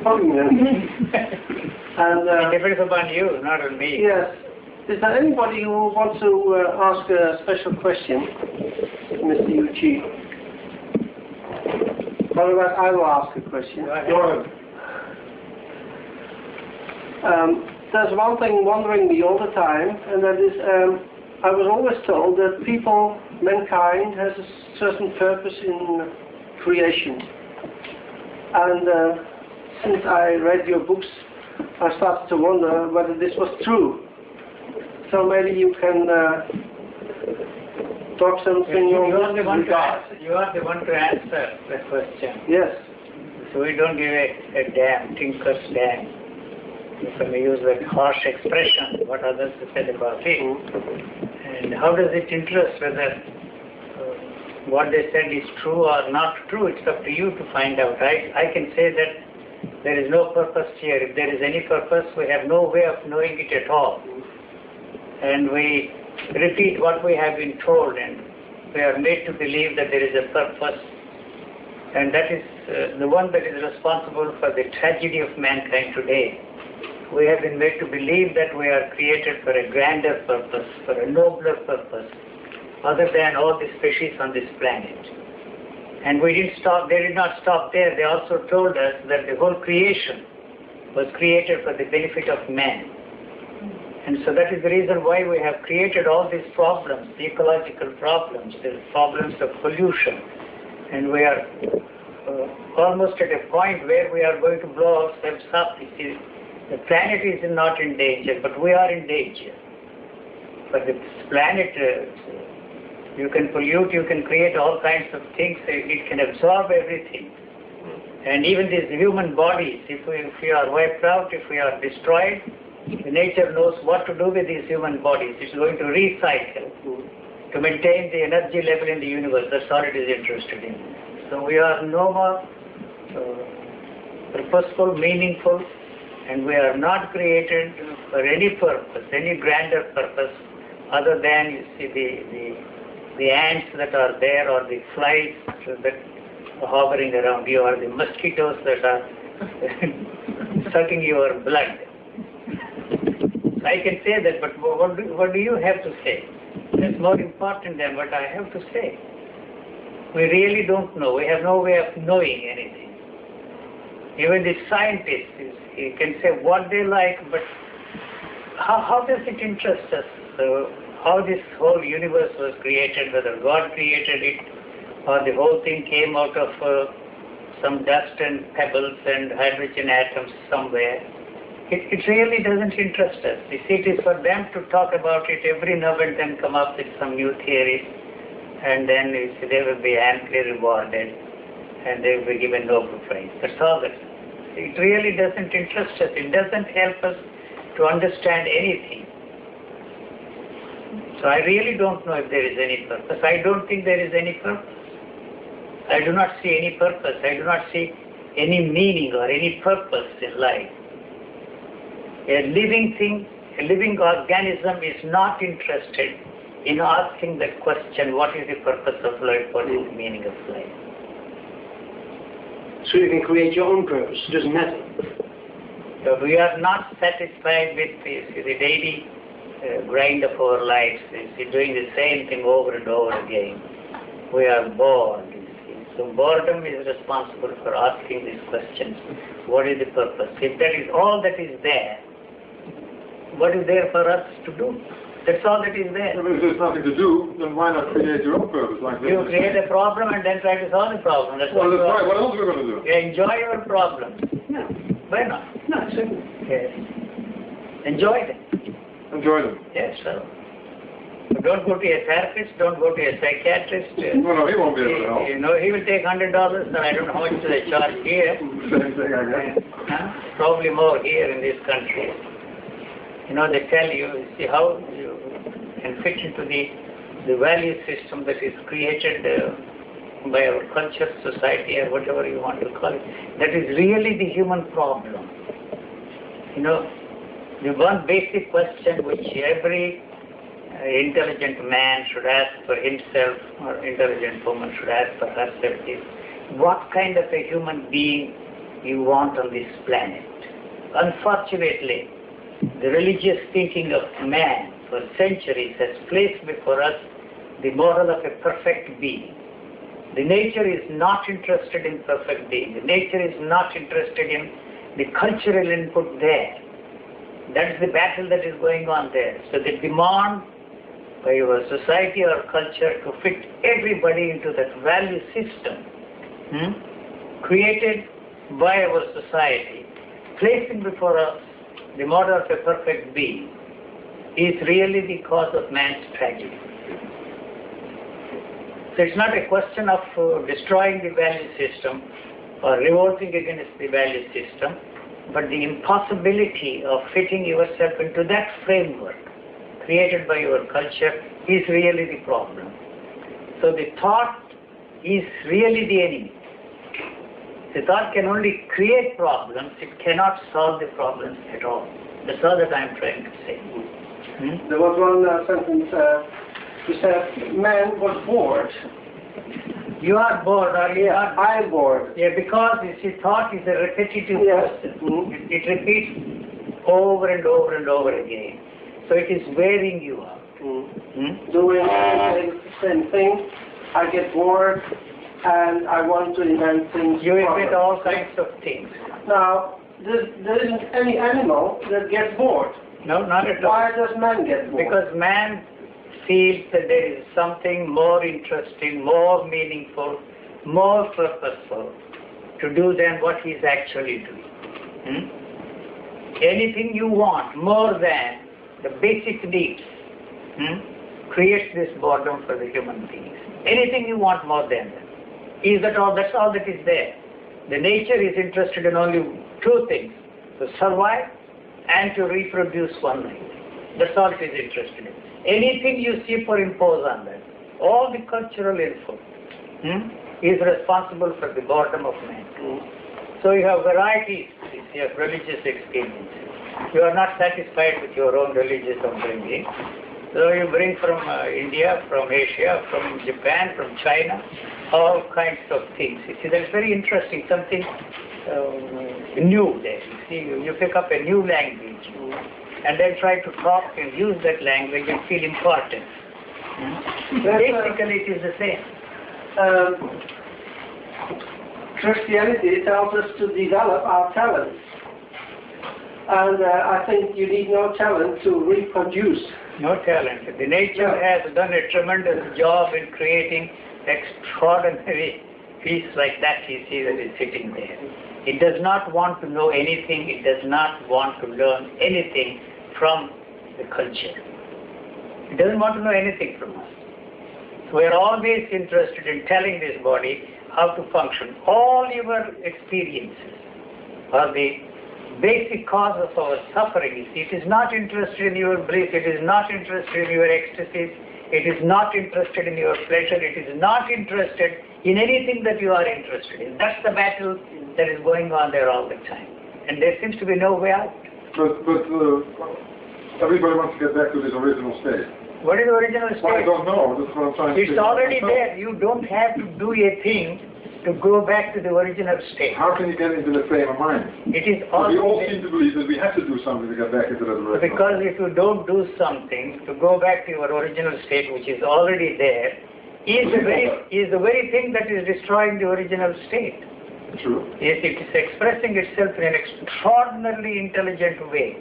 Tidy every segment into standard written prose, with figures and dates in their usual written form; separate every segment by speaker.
Speaker 1: following them. And
Speaker 2: it depends upon you, not on me.
Speaker 1: yes. Is there anybody who wants to ask a special question, Mr. Yuchi? Otherwise, I will ask a question. There's one thing wandering me all the time, and that is, I was always told that people, mankind, has a certain purpose in creation. And since I read your books, I started to wonder whether this was true. So maybe you can talk something.
Speaker 2: You are the one to answer the question.
Speaker 1: Yes.
Speaker 2: So we don't give a damn, tinker's damn. If I may use that harsh expression, what others have said about it. And how does it interest whether what they said is true or not true? It's up to you to find out. I can say that there is no purpose here. If there is any purpose, we have no way of knowing it at all. And we repeat what we have been told, and we are made to believe that there is a purpose. And that is the one that is responsible for the tragedy of mankind today. We have been made to believe that we are created for a grander purpose, for a nobler purpose, other than all the species on this planet. And they did not stop there. They also told us that the whole creation was created for the benefit of man. And so that is the reason why we have created all these problems, the ecological problems, the problems of pollution. And we are almost at a point where we are going to blow ourselves up. The planet is not in danger, but we are in danger. But the planet, you can pollute, you can create all kinds of things, it can absorb everything. And even these human bodies, if we are wiped out, if we are destroyed, the nature knows what to do with these human bodies. It's going to recycle to maintain the energy level in the universe. That's all it is interested in. So we are no more purposeful, meaningful, and we are not created for any purpose, any grander purpose, other than, you see, the ants that are there, or the flies that are hovering around you, or the mosquitoes that are sucking your blood. I can say that, but what do you have to say? That's more important than what I have to say. We really don't know. We have no way of knowing anything. Even the scientists, you can say what they like, but how does it interest us? How this whole universe was created, whether God created it, or the whole thing came out of some dust and pebbles and hydrogen atoms somewhere. It really doesn't interest us. You see, it is for them to talk about it every now and then, come up with some new theories, and then you see, they will be amply rewarded, and they will be given Nobel Prize. That's all that. It really doesn't interest us. It doesn't help us to understand anything. So I really don't know if there is any purpose. I don't think there is any purpose. I do not see any purpose. I do not see any meaning or any purpose in life. A living thing, a living organism is not interested in asking the question, what is the purpose of life, what is the meaning of life?
Speaker 1: So you can create your own purpose, it doesn't matter.
Speaker 2: So we are not satisfied with the daily grind of our lives, doing the same thing over and over again. We are bored. So boredom is responsible for asking these questions. What is the purpose? If that is all that is there, what is there for us to do? That's all that is there.
Speaker 3: Well, if there's nothing to do, then why not create your own purpose like this?
Speaker 2: You create a problem and then try to solve the problem. That's
Speaker 3: well,
Speaker 2: what
Speaker 3: that's right. What else are we going to do?
Speaker 2: You enjoy your problems.
Speaker 1: No.
Speaker 2: Why not?
Speaker 1: No, simple.
Speaker 2: Yes. Enjoy them.
Speaker 3: Enjoy them.
Speaker 2: Yes, so. But don't go to a therapist, don't go to a psychiatrist.
Speaker 3: No, he won't be able to help.
Speaker 2: You know, he will take $100, and I don't know how much they charge here.
Speaker 3: Same thing, I guess.
Speaker 2: Probably more here in this country. You know, they tell you, see how you can fit into the value system that is created by our culture, society, or whatever you want to call it. That is really the human problem. You know, the one basic question which every intelligent man should ask for himself, or intelligent woman should ask for herself, is what kind of a human being you want on this planet. Unfortunately, the religious thinking of man for centuries has placed before us the model of a perfect being. The nature is not interested in perfect being. The nature is not interested in the cultural input there. That's the battle that is going on there. So the demand by your society or culture to fit everybody into that value system created by our society, placing before us the model of a perfect being, is really the cause of man's tragedy. So it's not a question of destroying the value system or revolting against the value system, but the impossibility of fitting yourself into that framework created by your culture is really the problem. So the thought is really the enemy. The thought can only create problems, it cannot solve the problems at all. That's all that I'm trying to say.
Speaker 1: There was one sentence, you said, man was bored.
Speaker 2: You are bored, or you are...
Speaker 1: I am bored.
Speaker 2: Yeah, because you see, thought is a repetitive process. It repeats over and over and over again. So it is wearing you out.
Speaker 1: Doing the same thing, I get bored, and I want to invent things.
Speaker 2: You invent all kinds of things.
Speaker 1: Now, there isn't any animal that gets bored.
Speaker 2: No, not at all.
Speaker 1: Why does man get bored?
Speaker 2: Because man feels that there is something more interesting, more meaningful, more purposeful to do than what he is actually doing. Anything you want more than the basic needs creates this boredom for the human beings. Anything you want more than that. Is that all? That's all that is there. The nature is interested in only two things: to survive and to reproduce one life. That's all it is interested in. Anything you superimpose on that, all the cultural input is responsible for the boredom of man. So you have varieties of religious experiences. You are not satisfied with your own religious upbringing. So you bring from India, from Asia, from Japan, from China, all kinds of things. You see, that's very interesting, something new there. You see, you pick up a new language and then try to talk and use that language and feel important. Basically, it is the same.
Speaker 1: Christianity tells us to develop our talents. And I think you need no talent to reproduce.
Speaker 2: No talent. The nature has done a tremendous job in creating extraordinary piece like that you see that is sitting there. It does not want to know anything. It does not want to learn anything from the culture. It doesn't want to know anything from us. So we are always interested in telling this body how to function. All your experiences are the basic cause of our suffering. It is not interested in your bliss, it is not interested in your ecstasies, it is not interested in your pleasure, it is not interested in anything that you are interested in. That's the battle that is going on there all the time. And there seems to be no way out.
Speaker 3: But everybody wants to get back to this original state.
Speaker 2: What is the original state?
Speaker 3: Well, I don't know. That's what I'm trying to
Speaker 2: It's already there. You don't have to do a thing to go back to the original state.
Speaker 3: How can you get into the frame of mind?
Speaker 2: It is
Speaker 3: We all
Speaker 2: already
Speaker 3: seem to believe that we have to do something to get back into that original.
Speaker 2: because if you don't do something to go back to your original state, which is already there, is the very thing that is destroying the original state.
Speaker 3: True.
Speaker 2: Yes, it is expressing itself in an extraordinarily intelligent way.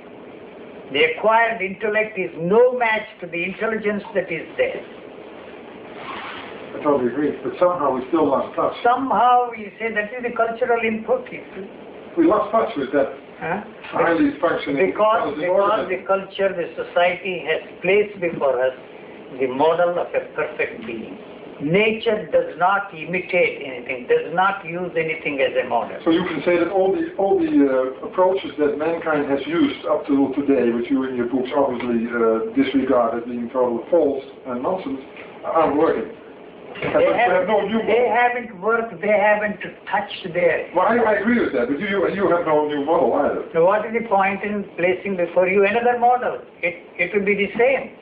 Speaker 2: The acquired intellect is no match to the intelligence that is there.
Speaker 3: I totally agree. But somehow we still lost touch.
Speaker 2: Somehow you say that is the cultural input.
Speaker 3: We lost touch with that highly functioning
Speaker 2: Because the culture, the society has placed before us the model of a perfect being. Nature does not imitate anything, does not use anything as a model.
Speaker 3: So you can say that all the approaches that mankind has used up to today, which you in your books obviously disregard as being total false and nonsense, aren't working.
Speaker 2: They haven't worked, they haven't touched there.
Speaker 3: Well, I agree with that, but you have no new model either.
Speaker 2: So what is the point in placing before you another model? It will be the same.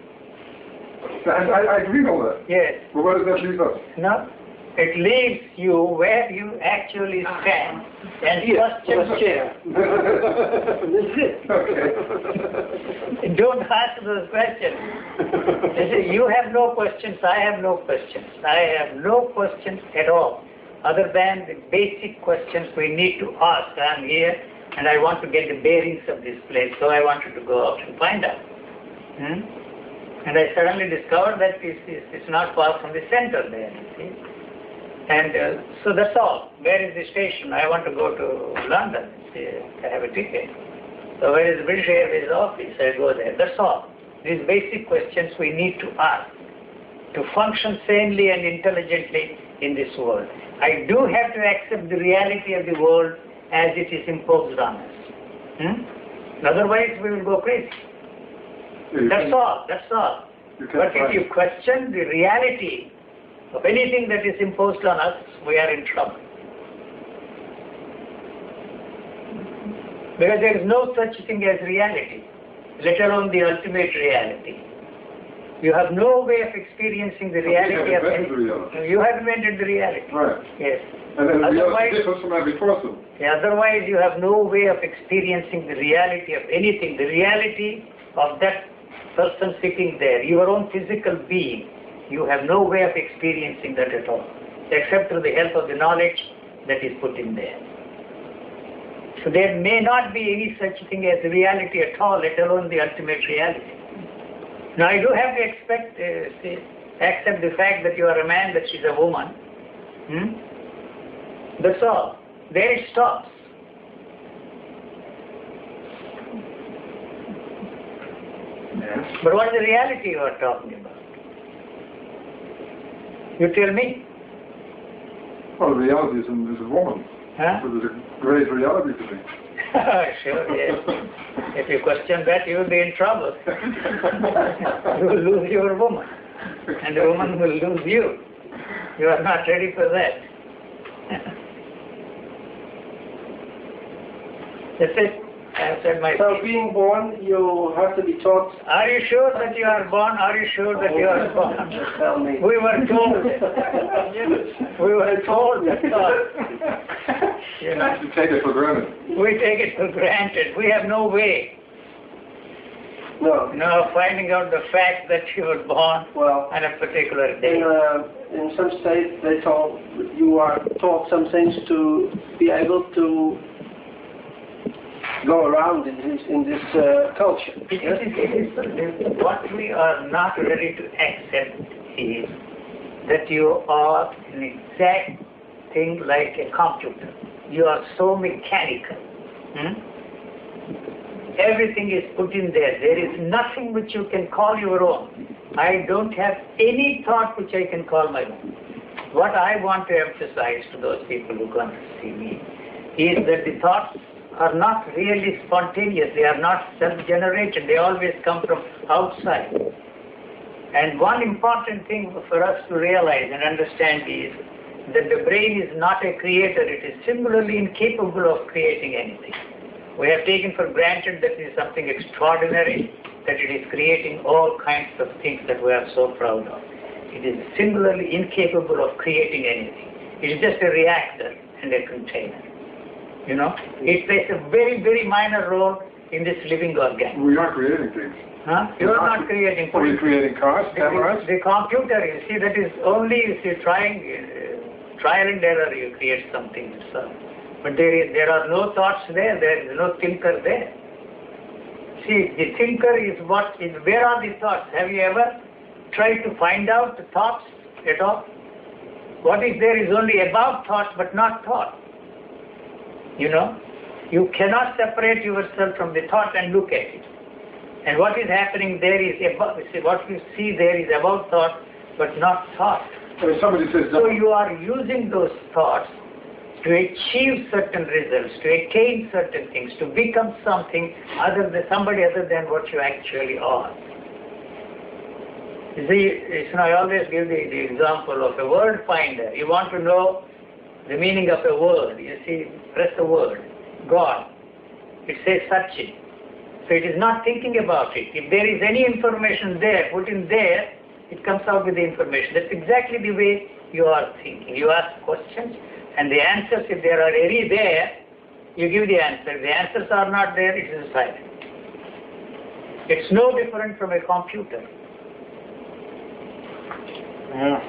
Speaker 3: And I agree with all that.
Speaker 2: Yes.
Speaker 3: But where does that leave us?
Speaker 2: No? It leaves you where you actually stand and question.
Speaker 1: Chair. That's it.
Speaker 3: Okay.
Speaker 2: Don't ask those questions. You see, you have no questions, I have no questions. I have no questions at all, other than the basic questions we need to ask. I'm here and I want to get the bearings of this place, so I wanted to go out and find out. And I suddenly discovered that it's not far from the center there, you see. And so that's all. Where is the station? I want to go to London. See, I have a ticket. So where is the British Airways office? I go there. That's all. These basic questions we need to ask to function sanely and intelligently in this world. I do have to accept the reality of the world as it is imposed on us. Otherwise we will go crazy. That's all. That's all. But if you question the reality of anything that is imposed on us, we are in trouble. Because there is no such thing as reality, let alone the ultimate reality. You have no way of experiencing the reality of anything. You have invented the reality.
Speaker 3: Right.
Speaker 2: Yes.
Speaker 3: And then reality differs from every person.
Speaker 2: Otherwise you have no way of experiencing the reality of anything, the reality of that person sitting there, your own physical being. You have no way of experiencing that at all, except through the help of the knowledge that is put in there. So there may not be any such thing as reality at all, let alone the ultimate reality. Now I do have to accept the fact that you are a man, that she's a woman. That's all. There it stops.
Speaker 3: Yes.
Speaker 2: But what is the reality you are talking about? You tell me.
Speaker 3: Well, the reality is a woman.
Speaker 2: Huh?
Speaker 3: So there's a great reality to me.
Speaker 2: Sure, yes. If you question that, you will be in trouble. You will lose your woman, and the woman will lose you. You are not ready for that. That's it. I have said my
Speaker 1: So
Speaker 2: piece.
Speaker 1: being born, you have to be taught.
Speaker 2: Are you sure that you are born? Are you sure that you are born?
Speaker 1: Tell me.
Speaker 2: We were told. We were told that. You know,
Speaker 3: You take it for granted.
Speaker 2: we take it for granted. We have no way
Speaker 1: No.
Speaker 2: finding out the fact that you were born
Speaker 1: Well,
Speaker 2: on a particular day.
Speaker 1: in some states, you are taught some things to be able to go around in this culture.
Speaker 2: What we are not ready to accept is that you are an exact thing like a computer. You are so mechanical. Everything is put in there. There is nothing which you can call your own. I don't have any thought which I can call my own. What I want to emphasize to those people who come to see me is that the thoughts are not really spontaneous. They are not self-generated. They always come from outside. And one important thing for us to realize and understand is that the brain is not a creator. It is singularly incapable of creating anything. We have taken for granted that it is something extraordinary, that it is creating all kinds of things that we are so proud of. It is singularly incapable of creating anything. It is just a reactor and a container. You know, it plays a very, very minor role in this living organism.
Speaker 3: We are creating things.
Speaker 2: Huh? You are not creating.
Speaker 3: Are we creating cars, cameras?
Speaker 2: The computer, you see, that is only if you trial and error, you create something. So, but there are no thoughts there. There is no thinker there. See, the thinker is where are the thoughts? Have you ever tried to find out the thoughts at all? What is there is only about thought but not thought. You know, you cannot separate yourself from the thought and look at it. And what is happening there is about, what you see there is about thought but not thought.
Speaker 3: If somebody says
Speaker 2: So you are using those thoughts to achieve certain results, to attain certain things, to become something somebody other than what you actually are. You see, I always give the example of a word finder. You want to know the meaning of a word. You see, press the word, God. It says Sachin. So it is not thinking about it. If there is any information there, put in there, it comes out with the information. That's exactly the way you are thinking. You ask questions, and the answers, if there are any there, you give the answer. If the answers are not there, it is silent. It's no different from a computer.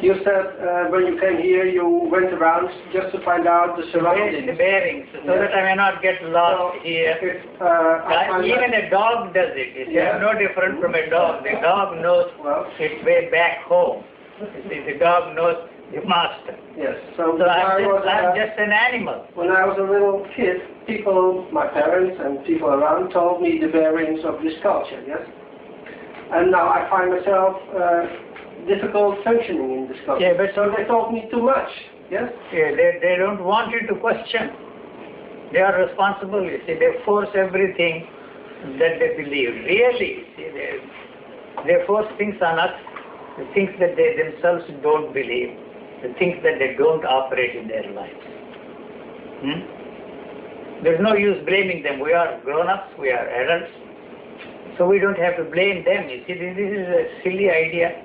Speaker 1: You said when you came here, you went around just to find out the surroundings.
Speaker 2: The bearings, so that I may not get lost here. Even a dog does it. It's no different from a dog. The dog knows its way back home. The dog knows the master.
Speaker 1: Yes. So
Speaker 2: I'm just an animal.
Speaker 1: When I was a little kid, people, my parents and people around, told me the bearings of this culture. Yes. And now I find myself difficult functioning in this culture.
Speaker 2: Yeah, but
Speaker 1: so they taught me too much. Yes.
Speaker 2: Yeah, they don't want you to question. They are responsible. You see, they force everything that they believe. Really, see, they force things on us, the things that they themselves don't believe, the things that they don't operate in their lives. There's no use blaming them. We are grown-ups, we are adults, so we don't have to blame them. You see, this is a silly idea,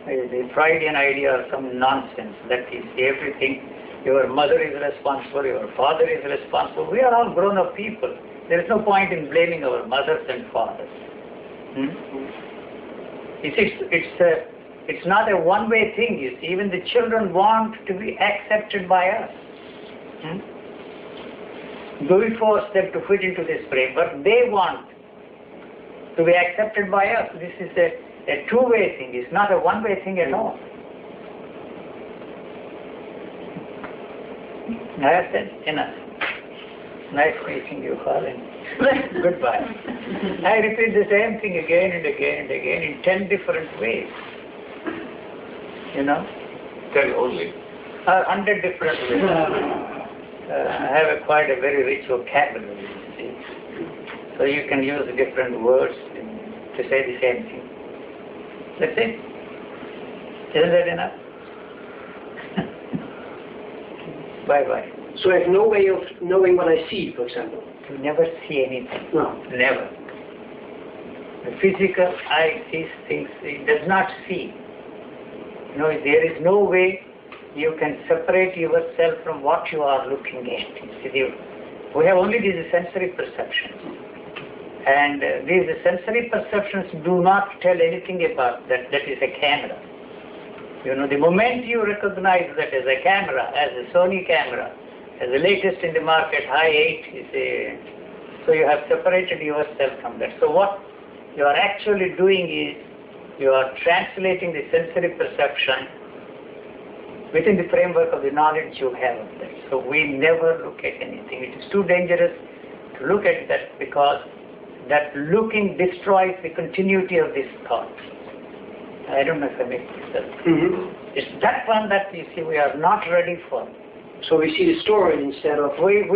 Speaker 2: the Freudian idea or some nonsense that is everything. Your mother is responsible, your father is responsible. We are all grown-up people. There is no point in blaming our mothers and fathers. It's not a one-way thing, you see. Even the children want to be accepted by us. Do we force them to fit into this framework? They want to be accepted by us. This is a two-way thing. It's not a one-way thing at all. I have said enough. Nice meeting you, Colin. Goodbye. I repeat the same thing again and again and again in 10 different ways. You know?
Speaker 4: 10 only.
Speaker 2: 100 different ways. I have quite a very rich vocabulary, you see. So you can use different words to say the same thing. That's it. Isn't that enough? Bye-bye.
Speaker 5: So I have no way of knowing what I see, for example?
Speaker 2: You never see anything.
Speaker 5: No.
Speaker 2: Never. The physical eye sees things, it does not see. You know, there is no way you can separate yourself from what you are looking at. We have only these sensory perceptions. And these sensory perceptions do not tell anything about that. That is a camera. You know, the moment you recognize that as a camera, as a Sony camera, as the latest in the market, high 8, so you have separated yourself from that. So what you are actually doing is, you are translating the sensory perception within the framework of the knowledge you have of that. So we never look at anything. It is too dangerous to look at that, because that looking destroys the continuity of this thought. I don't know if I make this up. It's that one that you see we are not ready for.
Speaker 5: So we see the story instead of...
Speaker 2: We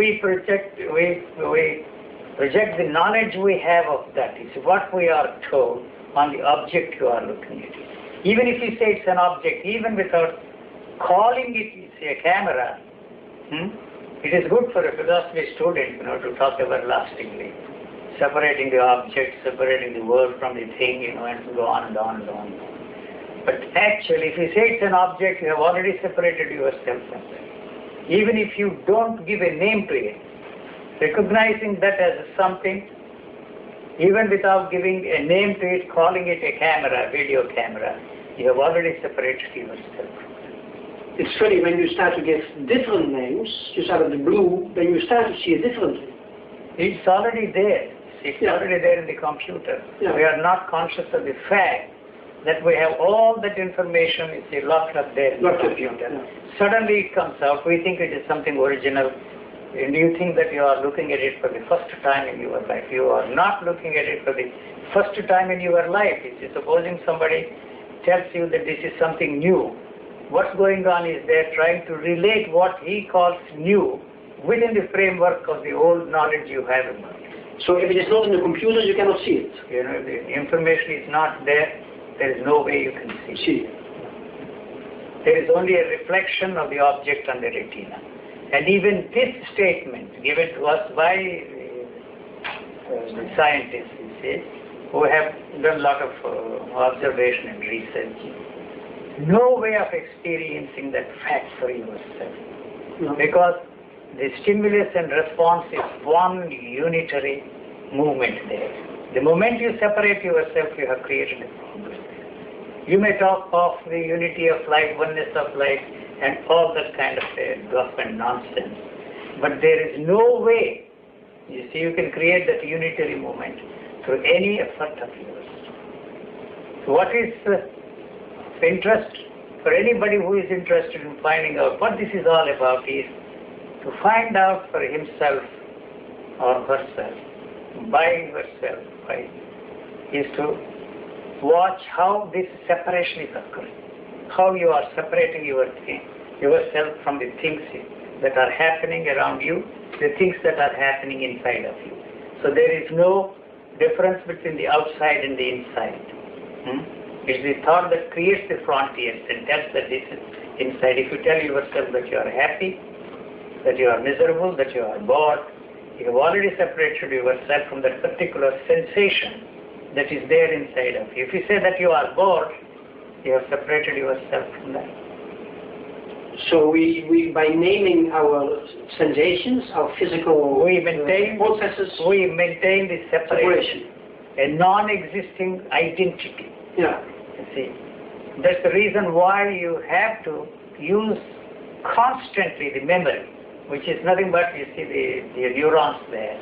Speaker 2: project the knowledge we have of that. It's what we are told on the object you are looking at. Even if you say it's an object, even without calling it a camera, it is good for a philosophy student, you know, to talk everlastingly. Separating the object, separating the world from the thing, you know, and so on and on and on. But actually, if you say it's an object, you have already separated yourself from that. Even if you don't give a name to it, recognizing that as something, even without giving a name to it, calling it a camera, video camera, you have already separated yourself.
Speaker 5: It's funny, when you start to give different names, just out of the blue, then you start to see it differently.
Speaker 2: It's already there. It's already there in the computer.
Speaker 5: Yeah.
Speaker 2: We are not conscious of the fact that we have all that information locked up there in the computer. Suddenly it comes out, we think it is something original, and you think that you are looking at it for the first time in your life. You are not looking at it for the first time in your life. Supposing somebody tells you that this is something new, what's going on is they're trying to relate what he calls new within the framework of the old knowledge you have about it.
Speaker 5: So if it is not in the computer, you cannot see it?
Speaker 2: You know, the information is not there. There is no way you can see it. There is only a reflection of the object on the retina. And even this statement given to us by scientists, who have done a lot of observation and research, no way of experiencing that fact for yourself.
Speaker 5: No.
Speaker 2: Because the stimulus and response is one unitary movement there. The moment you separate yourself, you have created a problem. You may talk of the unity of life, oneness of life, and all that kind of guff and nonsense. But there is no way, you see, you can create that unitary movement through any effort of yours. So what is interest for anybody who is interested in finding out what this is all about is to find out for himself or herself, by herself, is to watch how this separation is occurring, how you are separating yourself from the things that are happening around you, the things that are happening inside of you. So there is no difference between the outside and the inside. It's the thought that creates the frontiers and tells that this is inside. If you tell yourself that you are happy, that you are miserable, that you are bored, you have already separated yourself from that particular sensation that is there inside of you. If you say that you are bored, you have separated yourself from that.
Speaker 5: So we by naming our sensations, our physical processes,
Speaker 2: we maintain the separation, a non-existing identity.
Speaker 5: Yeah.
Speaker 2: You see, that's the reason why you have to use constantly the memory, which is nothing but, you see, the neurons there.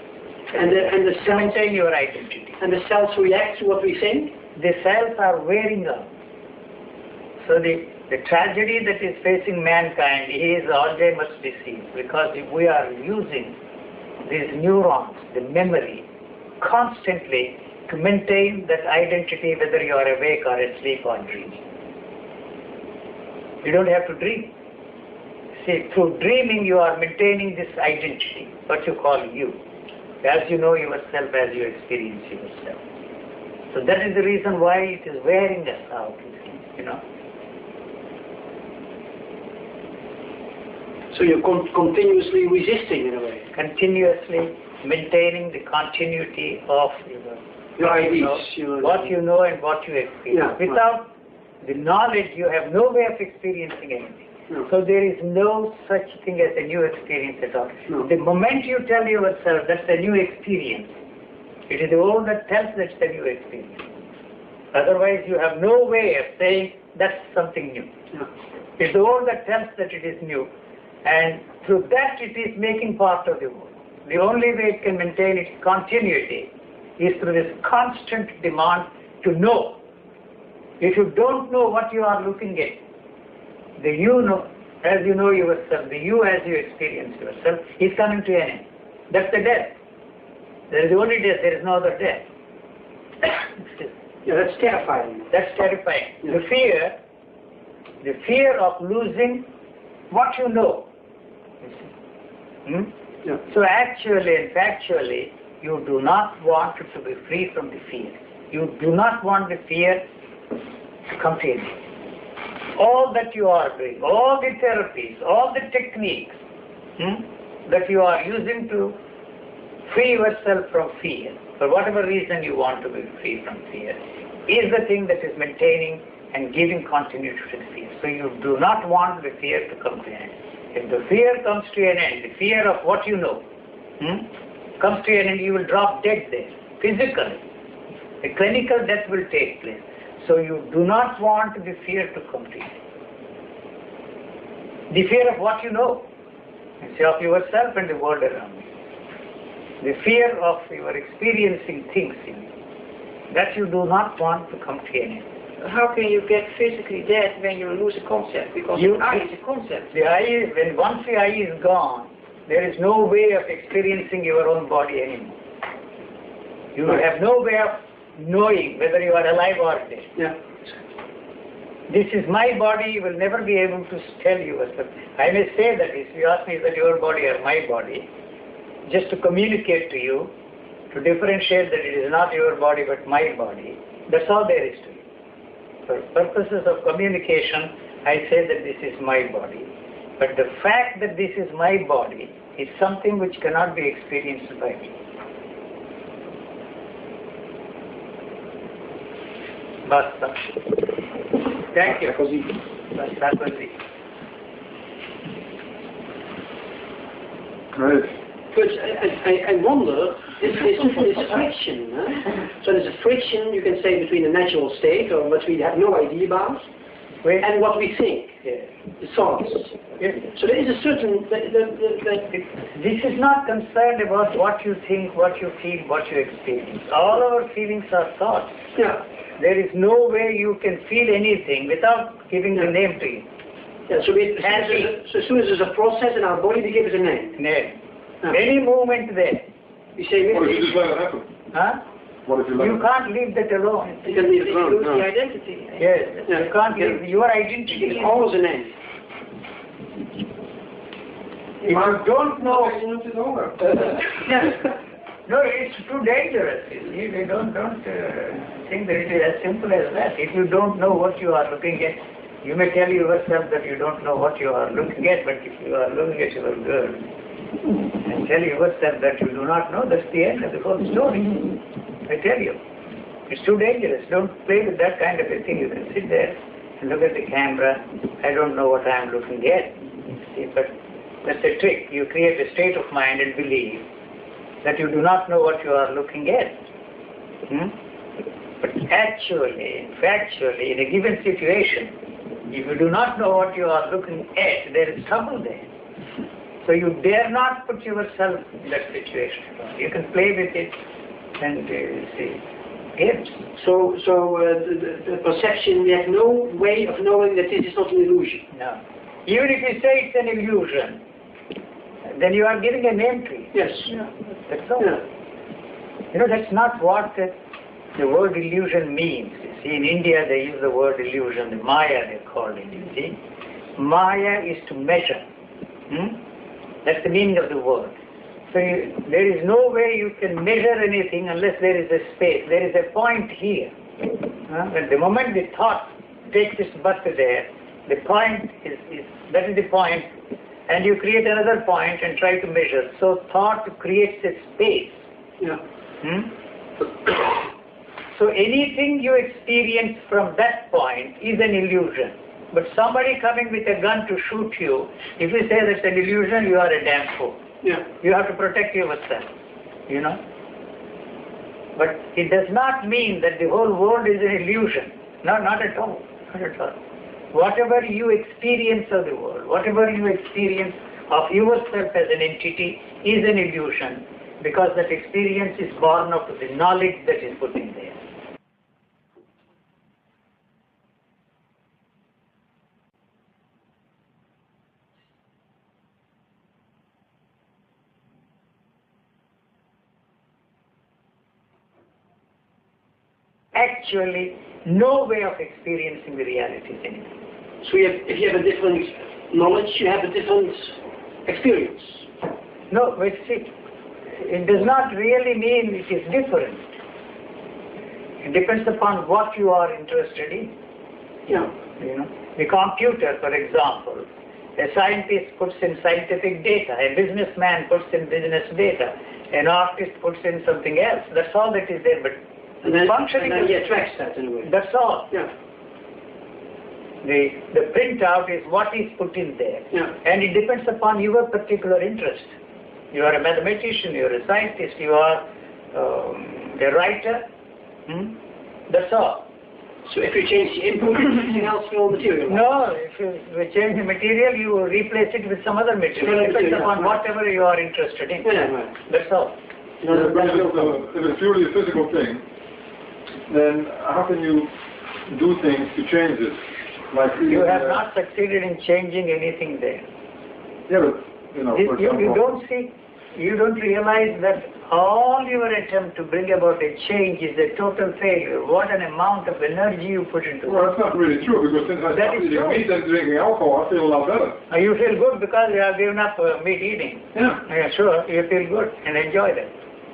Speaker 5: And the
Speaker 2: to
Speaker 5: cells,
Speaker 2: maintain your identity.
Speaker 5: and the cells react to what we think.
Speaker 2: The cells are wearing out. So the tragedy that is facing mankind is Alzheimer's disease, because we are using these neurons, the memory, constantly to maintain that identity, whether you are awake or asleep or dreaming. You don't have to dream. See, through dreaming you are maintaining this identity, what you call you, as you know yourself, as you experience yourself. So that is the reason why it is wearing us out, you know.
Speaker 5: So you're continuously resisting in a way.
Speaker 2: Continuously maintaining the continuity of
Speaker 5: Your ideas.
Speaker 2: what you know and what you experience.
Speaker 5: Yeah,
Speaker 2: Without the knowledge, you have no way of experiencing anything.
Speaker 5: No.
Speaker 2: So there is no such thing as a new experience at all.
Speaker 5: No.
Speaker 2: The moment you tell yourself that's a new experience, it is the old that tells that's a new experience. Otherwise, you have no way of saying that's something new.
Speaker 5: Yeah.
Speaker 2: It's the old that tells that it is new. And through that, it is making part of the world. The only way it can maintain its continuity is through this constant demand to know. If you don't know what you are looking at, the you know, as you know yourself, the you as you experience yourself, is coming to an end. That's the death. There is only death, there is no other death.
Speaker 5: Yeah, that's terrifying.
Speaker 2: That's terrifying.
Speaker 5: Yeah.
Speaker 2: The fear of losing what you know.
Speaker 5: Yeah.
Speaker 2: So actually and factually, you do not want to be free from the fear. You do not want the fear to come to you. All that you are doing, all the therapies, all the techniques that you are using to free yourself from fear, for whatever reason you want to be free from fear, is the thing that is maintaining and giving continuity to the fear. So you do not want the fear to come to an end. If the fear comes to an end, the fear of what you know comes to an end, you will drop dead there, physically. A clinical death will take place. So you do not want the fear to come to you. The fear of what you know, of yourself and the world around you. The fear of your experiencing things in you. That you do not want to come to an end.
Speaker 4: How can you get physically dead when you lose a concept? Because the eye is a concept.
Speaker 2: The eye, once the eye is gone, there is no way of experiencing your own body anymore. You have no way of knowing whether you are alive or dead.
Speaker 5: Yeah.
Speaker 2: This is my body, you will never be able to tell yourself. I may say that if you ask me, is that your body or my body, just to communicate to you, to differentiate that it is not your body but my body, that's all there is to it. For purposes of communication, I say that this is my body. But the fact that this is my body is something which cannot be experienced by me. Basta. Thank you.
Speaker 5: Così.
Speaker 2: That was it.
Speaker 3: Great.
Speaker 5: But I wonder, this friction, so there's a friction, you can say, between the natural state, or what we have no idea about, and what we think, the thoughts. So there is a certain...
Speaker 2: This is not concerned about what you think, what you feel, what you experience. All our feelings are thoughts.
Speaker 5: Yeah.
Speaker 2: There is no way you can feel anything without giving the name to it.
Speaker 5: Yeah, so as soon as there's a process in our body, we give it a name.
Speaker 2: Name. Any movement there.
Speaker 5: We say,
Speaker 3: What if you just let it happen?
Speaker 2: Huh?
Speaker 3: What if you let
Speaker 2: You
Speaker 3: it
Speaker 2: can't leave that alone.
Speaker 5: you can leave it alone.
Speaker 4: Lose the identity.
Speaker 2: Yes, you can't leave. Your identity
Speaker 5: It's
Speaker 2: is
Speaker 5: always a name.
Speaker 2: If you don't know,
Speaker 5: Yeah.
Speaker 2: no, it's too dangerous. You see, we don't think that it is as simple as that. If you don't know what you are looking at, you may tell yourself that you don't know what you are looking at, but if you are looking at your girl and tell yourself that you do not know, that's the end of the whole story. I tell you. It's too dangerous. Don't play with that kind of a thing. You can sit there and look at the camera. I don't know what I am looking at. See, but that's a trick. You create a state of mind and believe that you do not know what you are looking at. But actually, factually, in a given situation, if you do not know what you are looking at, there is trouble there. So you dare not put yourself in that situation. You can play with it and see. Yes.
Speaker 5: So the perception, we have no way of knowing that this is not an illusion.
Speaker 2: No. Even if you say it's an illusion, then you are giving a name to it.
Speaker 5: Yes.
Speaker 2: That's all.
Speaker 5: Yeah.
Speaker 2: You know, that's not what the word illusion means. You see, in India they use the word illusion, the Maya they call it, you see. Maya is to measure. That's the meaning of the word. So there is no way you can measure anything unless there is a space. There is a point here. At the moment the thought takes its birth there, the point that is the point, and you create another point and try to measure. So thought creates a space.
Speaker 5: Yeah.
Speaker 2: So anything you experience from that point is an illusion. But somebody coming with a gun to shoot you, if you say that's an illusion, you are a damn fool.
Speaker 5: Yeah.
Speaker 2: You have to protect yourself, you know. But it does not mean that the whole world is an illusion. No, not at all. Not at all. Whatever you experience of the world, whatever you experience of yourself as an entity is an illusion, because that experience is born of the knowledge that is put in there. Actually, no way of experiencing the reality is anything.
Speaker 5: So if you have a different knowledge, you have a different experience.
Speaker 2: No, but see, it does not really mean it is different. It depends upon what you are interested in.
Speaker 5: Yeah.
Speaker 2: You know, the computer, for example, a scientist puts in scientific data, a businessman puts in business data, an artist puts in something else. That's all that is there. But
Speaker 5: And then
Speaker 2: functioning,
Speaker 5: he attracts that in a way.
Speaker 2: that's all.
Speaker 5: Yeah.
Speaker 2: The printout is what is put in there.
Speaker 5: Yeah.
Speaker 2: And it depends upon your particular interest. You are a mathematician, you are a scientist, you are a writer. That's all.
Speaker 5: So if you change the input, something else will materialize.
Speaker 2: No, if you change the material, you will replace it with some other material. It depends upon whatever you are interested in.
Speaker 5: Yeah, right.
Speaker 2: That's all.
Speaker 3: But if it's purely a physical thing, then how can you do things to change it? Like
Speaker 2: You have not succeeded in changing anything there.
Speaker 3: Yeah, but you know, for example,
Speaker 2: You don't realize that all your attempt to bring about a change is a total failure. What an amount of energy you put into it.
Speaker 3: well, that's not really true, because since I
Speaker 2: That
Speaker 3: stopped
Speaker 2: is
Speaker 3: eating
Speaker 2: true.
Speaker 3: meat and drinking alcohol, I feel a lot better.
Speaker 2: You feel good because you have given up meat eating.
Speaker 3: Yeah.
Speaker 2: Yeah, sure, you feel good and enjoy that.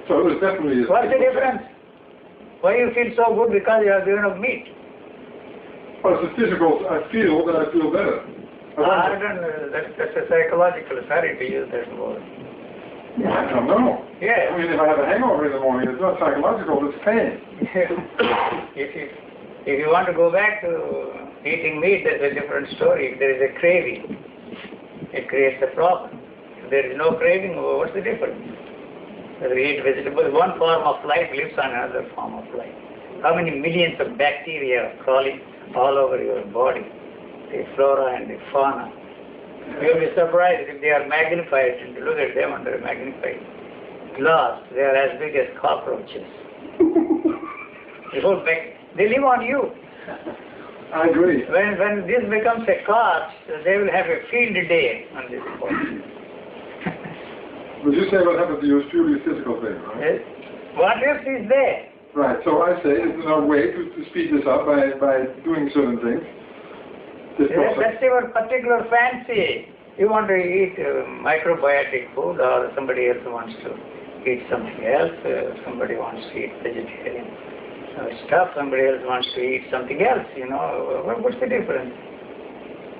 Speaker 3: So it was definitely.
Speaker 2: What's the difference? Why you feel so good because you have given up meat?
Speaker 3: Well, it's a physical. I feel that I feel better.
Speaker 2: I don't know. That's a psychological. Sorry to use that word.
Speaker 3: I don't know.
Speaker 2: Yeah.
Speaker 3: I mean, if I have a hangover in the morning, it's not psychological, it's pain.
Speaker 2: If you want to go back to eating meat, that's a different story. If there is a craving, it creates a problem. If there is no craving, what's the difference? Whether we eat vegetables, one form of life lives on another form of life. How many millions of bacteria are crawling all over your body? The flora and the fauna. You'll be surprised if they are magnified, and look at them under a magnified glass. They are as big as cockroaches. They live on you.
Speaker 3: I agree.
Speaker 2: When this becomes a corpse, they will have a field day on this body.
Speaker 3: But you say what happened to you is purely a physical thing, right?
Speaker 2: Yes. What else is there?
Speaker 3: Right, so I say is there a way to speed this up by doing certain things?
Speaker 2: That's your particular fancy. You want to eat microbiotic food, or somebody else wants to eat something else, somebody wants to eat vegetarian stuff, somebody else wants to eat something else, you know. What's the difference?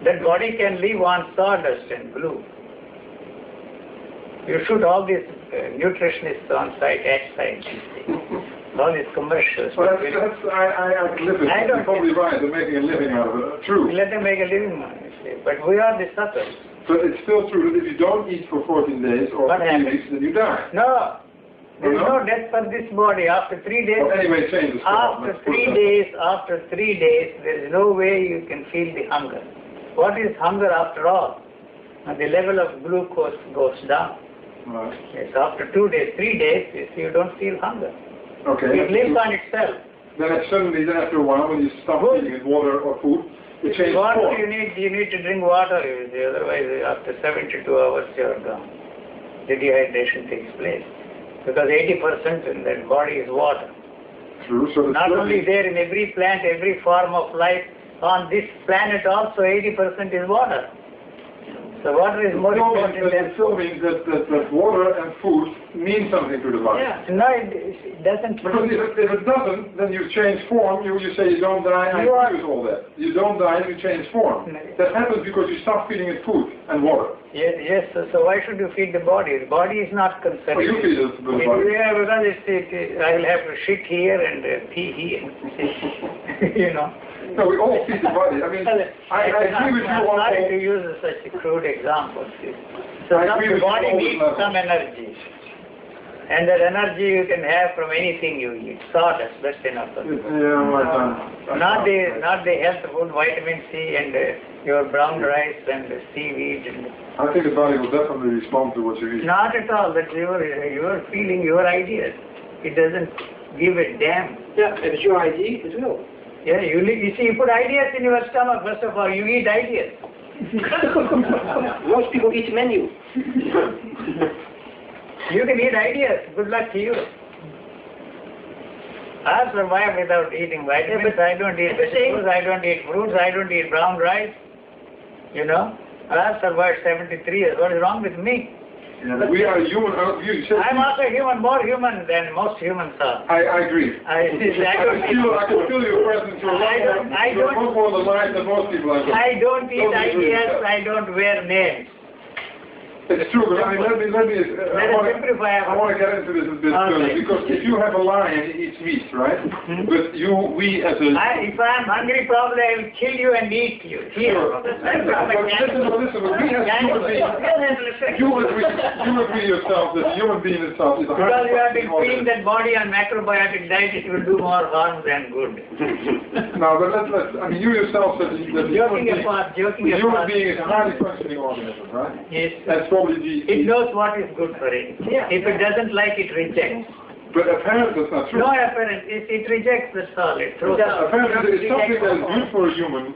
Speaker 2: That body can live on sawdust and glue. You shoot all these nutritionists on site, at site, all these commercials.
Speaker 3: Well, I can live it. You're probably right, they're making a living out of it. True.
Speaker 2: Let them make a living out of it. But we are the suckers.
Speaker 3: But it's still true that if you don't eat for 14 days or 3 weeks, then you die.
Speaker 2: No. There is no death for this body. After 3 days,
Speaker 3: well, anyway, change the
Speaker 2: after 3 days, there is no way you can feel the hunger. What is hunger after all? And the level of glucose goes down.
Speaker 3: Right.
Speaker 2: Yes, after 2 days, 3 days, you don't feel hunger.
Speaker 3: Okay.
Speaker 2: It lives on itself.
Speaker 3: Then after a while, when you stop eating it, water or food, it changes
Speaker 2: water
Speaker 3: form.
Speaker 2: you need to drink water, otherwise after 72 hours you are gone. The dehydration takes place. Because 80% in that body is water.
Speaker 3: True. So
Speaker 2: not only there, in every plant, every form of life, on this planet also 80% is water. So water is more important than
Speaker 3: it still means that water and food mean something to the body.
Speaker 2: Yeah. No, it doesn't.
Speaker 3: Because if it doesn't, then you change form. You say you don't die, I use all that. You don't die, you change form. That happens because you stop feeding it food and water.
Speaker 2: Yes. So why should you feed the body? The body is not concerned.
Speaker 3: Oh, you feed the body.
Speaker 2: Yeah, because I will have to shit here and pee here. You know.
Speaker 3: No, we all feed the body. I mean, I agree with you on all.
Speaker 2: I'm sorry to use such a crude example. So the body needs some energy. And that energy you can have from anything you eat. Sawdust, that's enough. Not the health food, vitamin C and your brown rice and seaweed.
Speaker 3: I think the body will definitely respond to what you eat.
Speaker 2: Not at all. That's your feeling, your ideas. It doesn't give a damn.
Speaker 5: Yeah, if it's your idea, it will.
Speaker 2: Yeah, you see, you put ideas in your stomach, first of all, you eat ideas.
Speaker 5: Most people eat the menu.
Speaker 2: You can eat ideas. Good luck to you. I survive without eating vitamins. I don't eat vegetables. I don't eat fruits. I don't eat brown rice. You know, I survived 73 years. What is wrong with me?
Speaker 3: Yeah, we are human.
Speaker 2: I'm also human, more human than most humans are.
Speaker 3: I agree.
Speaker 2: I
Speaker 3: can feel your presence. You're much more alive than most people.
Speaker 2: I don't eat ideas. I don't wear names.
Speaker 3: It's true, but I mean, let me. I want to get into this a bit further, because if you have a lion, he eats meat, right? But we as a...
Speaker 2: if I'm hungry, probably I will kill you and eat you.
Speaker 3: Sure. Listen, but we as human beings, you agree yourself that the human being itself is a...
Speaker 2: Because you have been feeding that body on macrobiotic diet, it will do more harm than good.
Speaker 3: No, but I mean, you yourself said that the human being is a highly functioning organism, right?
Speaker 2: Yes.
Speaker 3: It
Speaker 2: knows what is good for it. Yeah. If it doesn't like it, rejects.
Speaker 3: But apparently that's not true.
Speaker 2: No, apparently. It rejects the solid.
Speaker 3: Apparently it's something that is good for a human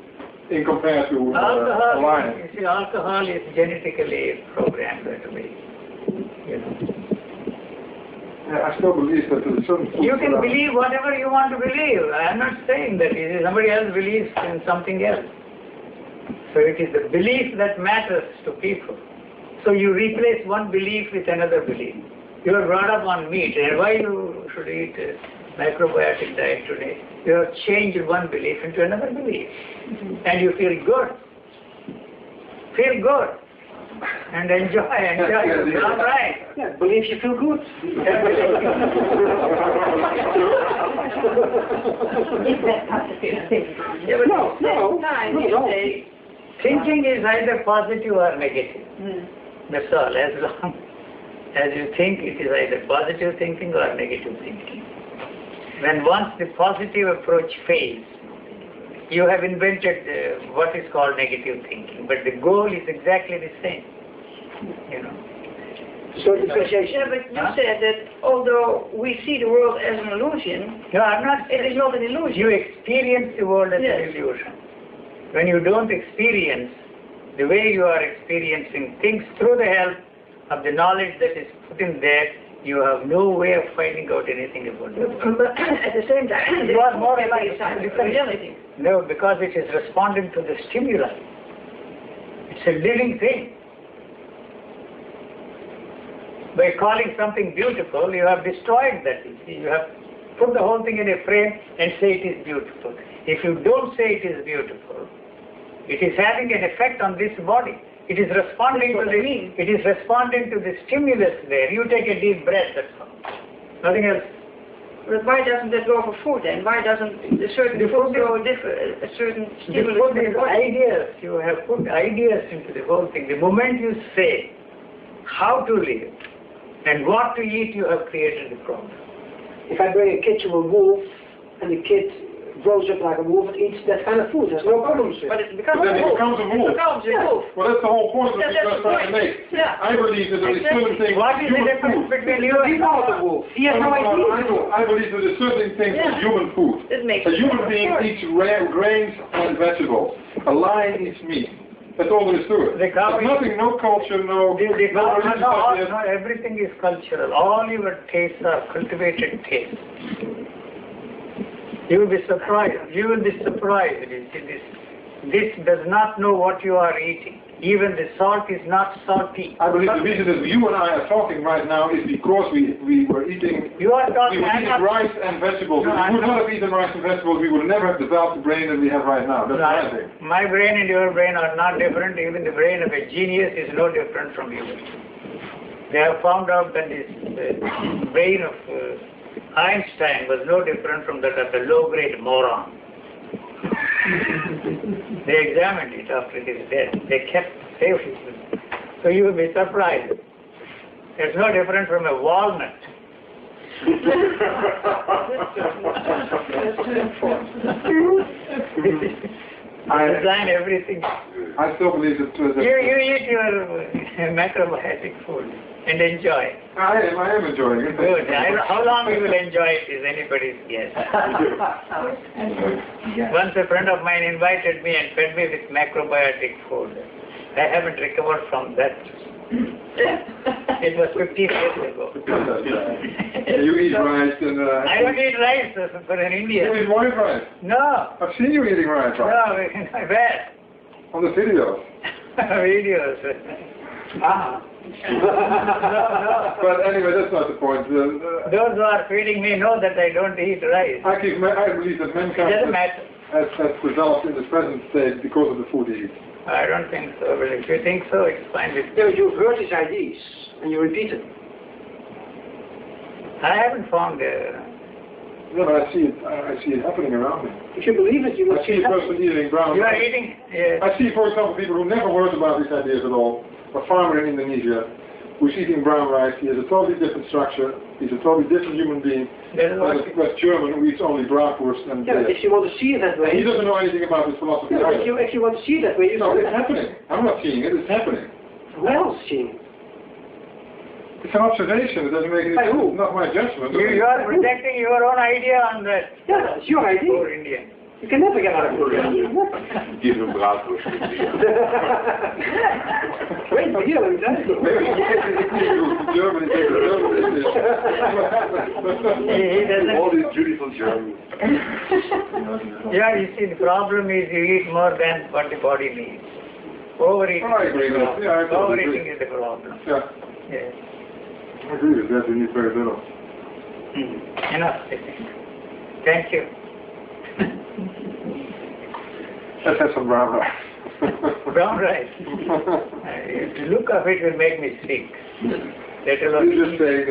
Speaker 3: in compared to a lion.
Speaker 2: You see, alcohol is genetically programmed that way. You know.
Speaker 3: Yeah, I still believe that there's certain...
Speaker 2: You can believe whatever you want to believe. I am not saying that. Somebody else believes in something else. So it is the belief that matters to people. So you replace one belief with another belief. You are brought up on meat, and why you should eat a macrobiotic diet today? You have changed one belief into another belief. And you feel good. Feel good. And enjoy. All right.
Speaker 5: Yeah, believe you feel good.
Speaker 4: Yeah, but
Speaker 5: No,
Speaker 4: at the
Speaker 5: no,
Speaker 4: same time,
Speaker 5: no,
Speaker 4: you
Speaker 5: no.
Speaker 4: say,
Speaker 2: Thinking is either positive or negative. That's all. As long as you think, it is either positive thinking or negative thinking. When once the positive approach fails, you have invented what is called negative thinking. But the goal is exactly the same. You know.
Speaker 5: So differentiation.
Speaker 4: yeah, but you said that although we see the world as an illusion,
Speaker 2: No, I'm not.
Speaker 4: it is not an illusion.
Speaker 2: You experience the world as
Speaker 4: Yes.
Speaker 2: an illusion. When you don't experience the way you are experiencing things through the help of the knowledge that is put in there, you have no way of finding out anything about it.
Speaker 4: But at the same time,
Speaker 2: You are more like
Speaker 4: reality.
Speaker 2: No, because it is responding to the stimuli. It's a living thing. By calling something beautiful, you have destroyed that. You see, you have put the whole thing in a frame and say it is beautiful. If you don't say it is beautiful, it is having an effect on this body. It is responding to the it is responding to the stimulus there. You take a deep breath, that's all. Nothing else.
Speaker 4: But why doesn't that go for food then? Why doesn't a certain food go a certain
Speaker 2: You
Speaker 4: stimulus
Speaker 2: put
Speaker 4: to the
Speaker 2: these
Speaker 4: body?
Speaker 2: ideas, you have put ideas into the whole thing. The moment you say how to live and what to eat, you have created the problem.
Speaker 5: If I bring a kid to a wolf and the kid grows up like a wolf and eats that kind of food, there's no problems with
Speaker 4: But
Speaker 5: it.
Speaker 4: it becomes
Speaker 3: Then
Speaker 4: a
Speaker 3: it
Speaker 4: wolf.
Speaker 3: becomes a wolf.
Speaker 4: It becomes a wolf.
Speaker 3: Well, that's the whole point of
Speaker 4: Yeah,
Speaker 3: what
Speaker 4: that's
Speaker 3: we're
Speaker 4: the
Speaker 3: trying to
Speaker 4: point.
Speaker 3: make.
Speaker 4: Yeah.
Speaker 3: I believe that there is certain things.
Speaker 2: What is the
Speaker 3: human
Speaker 2: difference
Speaker 3: food.
Speaker 2: between you
Speaker 5: He's
Speaker 2: and
Speaker 5: not a wolf. He has no idea.
Speaker 3: I believe that there are certain things
Speaker 4: Yeah.
Speaker 3: as human food.
Speaker 4: It makes
Speaker 3: A human
Speaker 4: sense.
Speaker 3: being eats grains and vegetables. A lion eats meat. That's all there is to it.
Speaker 2: The cow
Speaker 3: There's nothing, no culture, no religious ideas.
Speaker 2: No, everything is cultural. All your tastes are cultivated tastes. You will be surprised. You will be surprised. You see, this does not know what you are eating. Even the salt is not salty.
Speaker 3: I believe the reason that you and I are talking right now is because we were eating
Speaker 2: You are talking. I'm not-
Speaker 3: rice and vegetables.
Speaker 2: No,
Speaker 3: If
Speaker 2: I'm
Speaker 3: we would
Speaker 2: not-
Speaker 3: not have eaten rice and vegetables, we would never have developed the brain that we have right now. That's what I think.
Speaker 2: My brain and your brain are not different. Even the brain of a genius is no different from yours. They have found out that this brain of Einstein was no different from that of a low-grade moron. They examined it after his death. They kept safely. So you will be surprised. It's no different from a walnut. I design everything.
Speaker 3: I still believe that.
Speaker 2: You eat your macrobiotic food and enjoy.
Speaker 3: I am enjoying it.
Speaker 2: Good. How long you will enjoy it is anybody's guess. Once a friend of mine invited me and fed me with macrobiotic food. I haven't recovered from that. It was 15 years ago.
Speaker 3: You eat rice and.
Speaker 2: I don't eat rice for an
Speaker 3: You
Speaker 2: Indian.
Speaker 3: eat white rice.
Speaker 2: No.
Speaker 3: I've seen you eating rice.
Speaker 2: No, where?
Speaker 3: On the videos.
Speaker 2: Videos.
Speaker 5: Ah.
Speaker 3: But anyway, that's not the point.
Speaker 2: Those who are feeding me know that I don't eat rice.
Speaker 3: I believe that
Speaker 2: It
Speaker 3: mankind
Speaker 2: doesn't matter.
Speaker 3: has developed in the present state because of the food he eats.
Speaker 2: I don't think so. But if you think so, it's fine with
Speaker 5: Yeah,
Speaker 2: me.
Speaker 5: but you've heard his ideas and you repeat them.
Speaker 2: I haven't found.
Speaker 3: Yeah, but I see it happening around me.
Speaker 5: If you believe it, you will
Speaker 3: I
Speaker 5: see
Speaker 3: see
Speaker 5: it
Speaker 3: a
Speaker 5: happen.
Speaker 3: person eating brown
Speaker 2: You are
Speaker 3: rice.
Speaker 2: eating.
Speaker 3: I see, for example, people who never heard about these ideas at all. A farmer in Indonesia who's eating brown rice. He has a totally different structure. He's a totally different human being.
Speaker 2: That is what.
Speaker 3: West German who eats only bratwurst and
Speaker 5: Yeah,
Speaker 3: beer.
Speaker 5: if you want to see it that
Speaker 3: And he
Speaker 5: way,
Speaker 3: doesn't know anything about his philosophy
Speaker 5: yeah,
Speaker 3: either.
Speaker 5: if you want to see it that way, you
Speaker 3: No,
Speaker 5: see
Speaker 3: it's
Speaker 5: it.
Speaker 3: happening. I'm not seeing it. It's happening.
Speaker 5: Who else is seeing it?
Speaker 3: It's an observation. It doesn't make any
Speaker 5: By who?
Speaker 3: sense. Not my judgment.
Speaker 2: You are projecting your own idea on that.
Speaker 5: Yeah, it's your idea.
Speaker 2: Poor Indian.
Speaker 5: You can never get out of Korea.
Speaker 6: Give him bratwurst.
Speaker 5: Wait, but here, let me tell you.
Speaker 3: Maybe he from Germany.
Speaker 2: He doesn't.
Speaker 6: All these beautiful Germans.
Speaker 2: Yeah, you see, the problem is you eat more than what the body needs. Overeating.
Speaker 3: I agree with that. Yeah, I totally
Speaker 2: Overeating
Speaker 3: agree.
Speaker 2: is the problem.
Speaker 3: Yeah,
Speaker 2: Yes.
Speaker 3: I agree with that. We need very little.
Speaker 2: Enough, I think. Thank you.
Speaker 3: Let's have some brown rice.
Speaker 2: Brown rice. The look of it will make me sick. That will
Speaker 3: You're just saying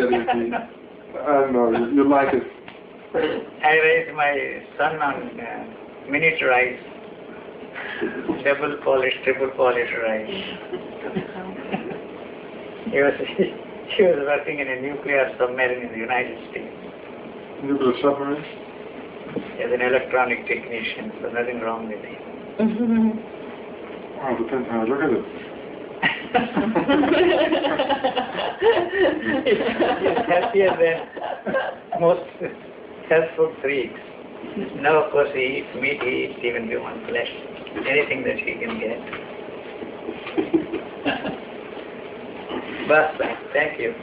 Speaker 3: that I don't know, you like it.
Speaker 2: I raised my son on miniaturized, double polished, triple polished rice. He was working in a nuclear submarine in the United States.
Speaker 3: Nuclear submarine?
Speaker 2: As an electronic technician, so nothing wrong with him.
Speaker 3: Oh, depends how you look at it.
Speaker 2: He's happier than most health food freaks. Now, of course, he eats meat, he eats even human flesh, anything that he can get. But thank you.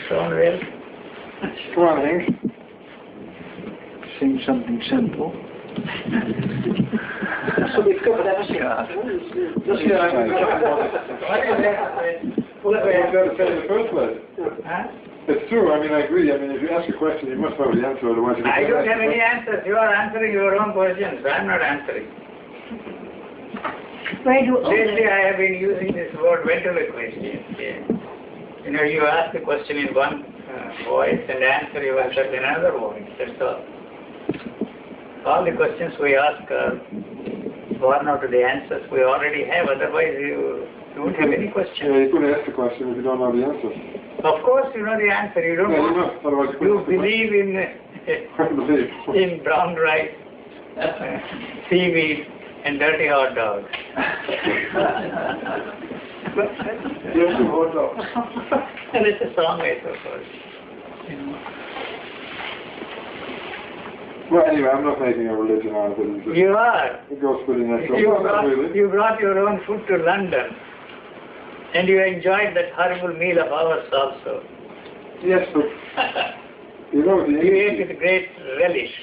Speaker 2: Sean well.
Speaker 3: Come on, Hank.
Speaker 7: Sing something simple.
Speaker 5: So we've covered everything.
Speaker 3: What did you have to say in the first place?
Speaker 2: Huh?
Speaker 3: It's true, I mean, I agree. I mean, if you ask a question, you must know the answer, otherwise you
Speaker 2: I don't have any answers. You are answering your own questions. I am not answering. Lately, I have been using this word ventriloquist. Yeah. You know, you ask the question in one voice and answer yourself in another voice. That's all. All the questions we ask are born out of the answers we already have. Otherwise, you don't have any questions.
Speaker 3: Yeah, you couldn't ask the question if you don't know the answer.
Speaker 2: Of course, you know the answer. You don't
Speaker 3: Yeah,
Speaker 2: know.
Speaker 3: you must, otherwise
Speaker 2: You
Speaker 3: couldn't
Speaker 2: believe in in brown rice, seaweed, and dirty hot dogs.
Speaker 3: Yes, you hold up.
Speaker 2: And it's a song, I suppose.
Speaker 3: Well, anyway, I'm not making a religion out of it. It's just,
Speaker 2: You are.
Speaker 3: it goes pretty natural.
Speaker 2: You
Speaker 3: No, not
Speaker 2: brought,
Speaker 3: really.
Speaker 2: you brought your own food to London, and you enjoyed that horrible meal of ours also.
Speaker 3: Yes, but you know, the
Speaker 2: You ate
Speaker 3: English,
Speaker 2: with great relish.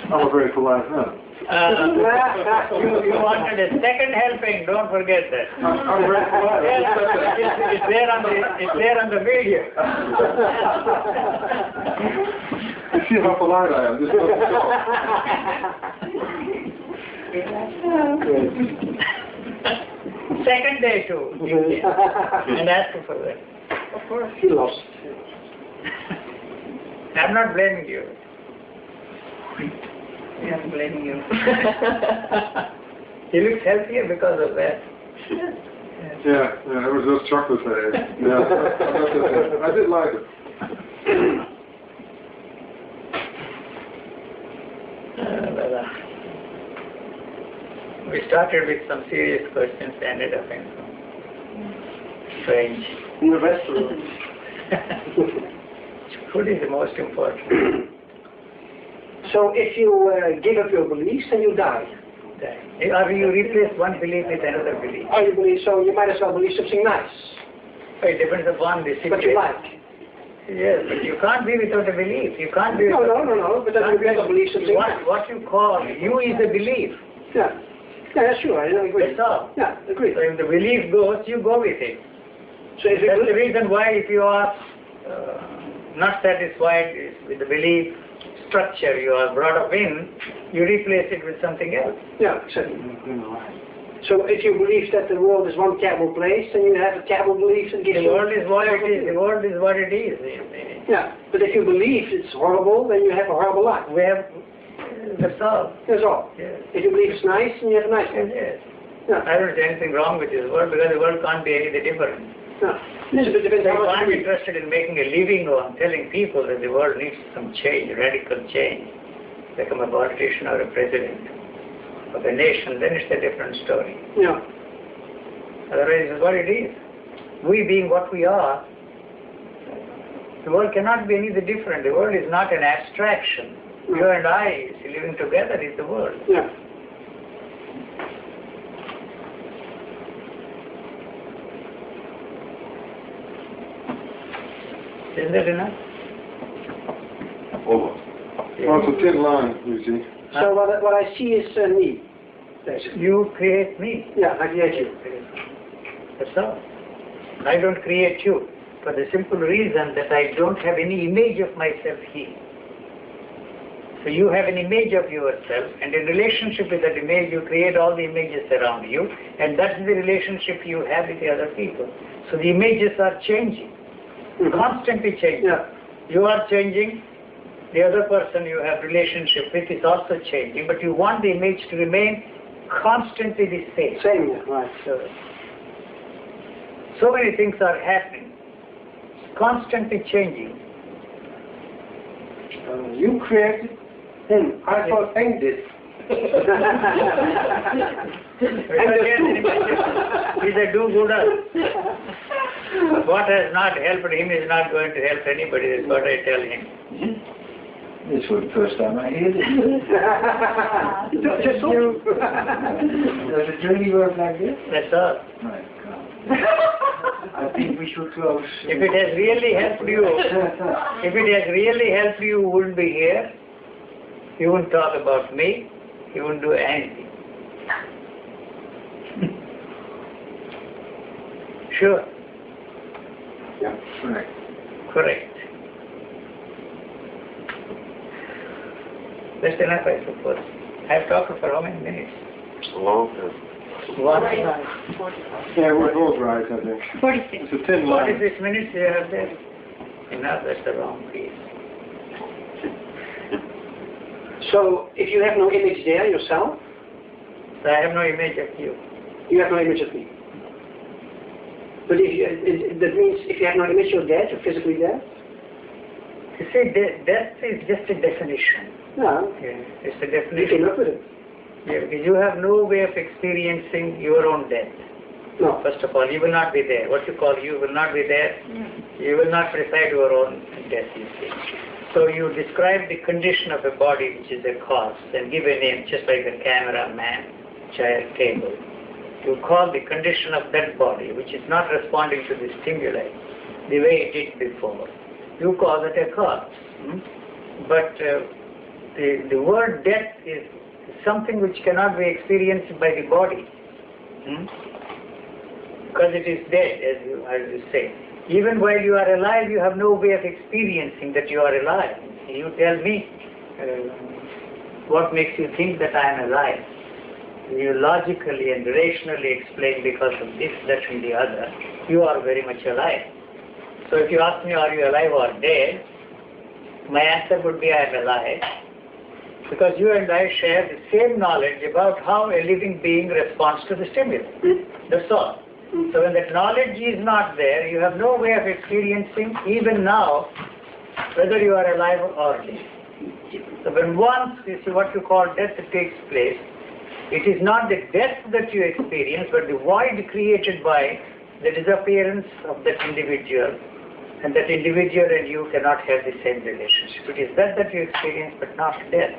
Speaker 3: I'm a very polite man.
Speaker 2: You wanted a second helping, don't forget that.
Speaker 3: I'm very polite.
Speaker 2: It's there on the video.
Speaker 3: You see how polite I am. This doesn't show.
Speaker 2: Second day too, and ask him for that.
Speaker 5: Of course, he lost.
Speaker 2: I'm not blaming you.
Speaker 4: I'm blaming you.
Speaker 2: He looks healthier because of that.
Speaker 3: Yeah, it was just chocolate. Yeah, I did like it.
Speaker 2: We started with some serious questions, ended up in strange.
Speaker 5: In the restaurant.
Speaker 2: Food is the most important.
Speaker 5: So if you give up your beliefs, then you die.
Speaker 2: Or you replace one belief with another belief.
Speaker 5: Oh, you believe so? You might as well believe something nice.
Speaker 2: It depends upon the situation.
Speaker 5: But you like.
Speaker 2: Yes, but you can't be without a belief. You can't be
Speaker 5: No,
Speaker 2: without
Speaker 5: but then you better believe something nice.
Speaker 2: what you call you is a belief.
Speaker 5: Yeah. Yeah, sure, I agree.
Speaker 2: That's all.
Speaker 5: Yeah, agree.
Speaker 2: So if the belief goes, you go with it.
Speaker 5: So if you
Speaker 2: That's the reason why if you are not satisfied with the belief structure you are brought up in, you replace it with something else.
Speaker 5: Yeah, exactly. So if you believe that the world is one terrible place, then you have a terrible belief that gives
Speaker 2: The world is what it is. The world is what it is.
Speaker 5: Yeah, but if you believe it's horrible, then you have a horrible life.
Speaker 2: We have that's all.
Speaker 5: That's all.
Speaker 2: Yes.
Speaker 5: If you believe it's nice, then you have a nice life.
Speaker 2: Yes.
Speaker 5: Yeah.
Speaker 2: I don't see anything wrong with this world because the world can't be any different.
Speaker 5: Yeah. It depends
Speaker 2: So
Speaker 5: how much
Speaker 2: I'm
Speaker 5: you believe.
Speaker 2: interested in making a living on telling people that the world needs some change, radical change. Become a politician or a president of a nation, then it's a different story.
Speaker 5: Yeah.
Speaker 2: Otherwise, it's what it is. We being what we are, the world cannot be any different. The world is not an abstraction. You and I living together is the world.
Speaker 5: Yeah.
Speaker 2: Isn't that enough?
Speaker 6: Over.
Speaker 3: Well, it's a thin line, you see.
Speaker 5: So what I see is me. Basically.
Speaker 2: You create me.
Speaker 5: Yeah, I create you.
Speaker 2: That's all. I don't create you for the simple reason that I don't have any image of myself here. So you have an image of yourself, and in relationship with that image, you create all the images around you, and that's the relationship you have with the other people. So the images are changing, constantly changing.
Speaker 5: Yeah.
Speaker 2: You are changing, the other person you have relationship with is also changing, but you want the image to remain constantly the same.
Speaker 5: Same, yeah, right.
Speaker 2: So many things are happening, constantly changing.
Speaker 1: You created him. I thought Hank did.
Speaker 2: He's a do-gooder. What has not helped him is not going to help anybody, that's what I tell him.
Speaker 7: This was the first time I heard it.
Speaker 5: Just you.
Speaker 7: Does it really work like this?
Speaker 2: That's all.
Speaker 7: My God. I think we should close.
Speaker 2: If it has really helped you, you wouldn't be here. You wouldn't talk about me. You wouldn't do anything. Sure.
Speaker 7: Yeah, correct.
Speaker 2: Correct. That's enough, I suppose. I've talked for how many minutes?
Speaker 6: A long time.
Speaker 2: 1
Speaker 3: Yeah, we're both right, I think.
Speaker 4: 46.
Speaker 3: It's a thin line.
Speaker 2: 46 minutes you have there. Enough, that's the wrong piece.
Speaker 5: So, if you have no image there yourself,
Speaker 2: So I have no image of you.
Speaker 5: you have no image of me. But if you, that means if you have no image, you're dead, you're physically dead?
Speaker 2: You see, death is just a definition.
Speaker 5: No.
Speaker 2: Yeah, it's a
Speaker 5: You
Speaker 2: definition.
Speaker 5: came up with it.
Speaker 2: Yeah, because you have no way of experiencing your own death.
Speaker 5: No.
Speaker 2: First of all, you will not be there. What you call you will not be there. You will not preside your own death, you see. So you describe the condition of a body which is a cause and give a name, just like a camera, man, chair, table. You call the condition of that body which is not responding to the stimuli the way it did before. You call it a cause. But the word death is something which cannot be experienced by the body. Because it is dead, as you say. Even while you are alive, you have no way of experiencing that you are alive. You tell me, what makes you think that I am alive? You logically and rationally explain because of this, that and the other, you are very much alive. So if you ask me, are you alive or dead? My answer would be, I am alive. Because you and I share the same knowledge about how a living being responds to the stimulus. That's all. So when that knowledge is not there, you have no way of experiencing, even now, whether you are alive or dead. So when once, you see, what you call death takes place, it is not the death that you experience, but the void created by the disappearance of that individual, and that individual and you cannot have the same relationship. It is that you experience, but not death.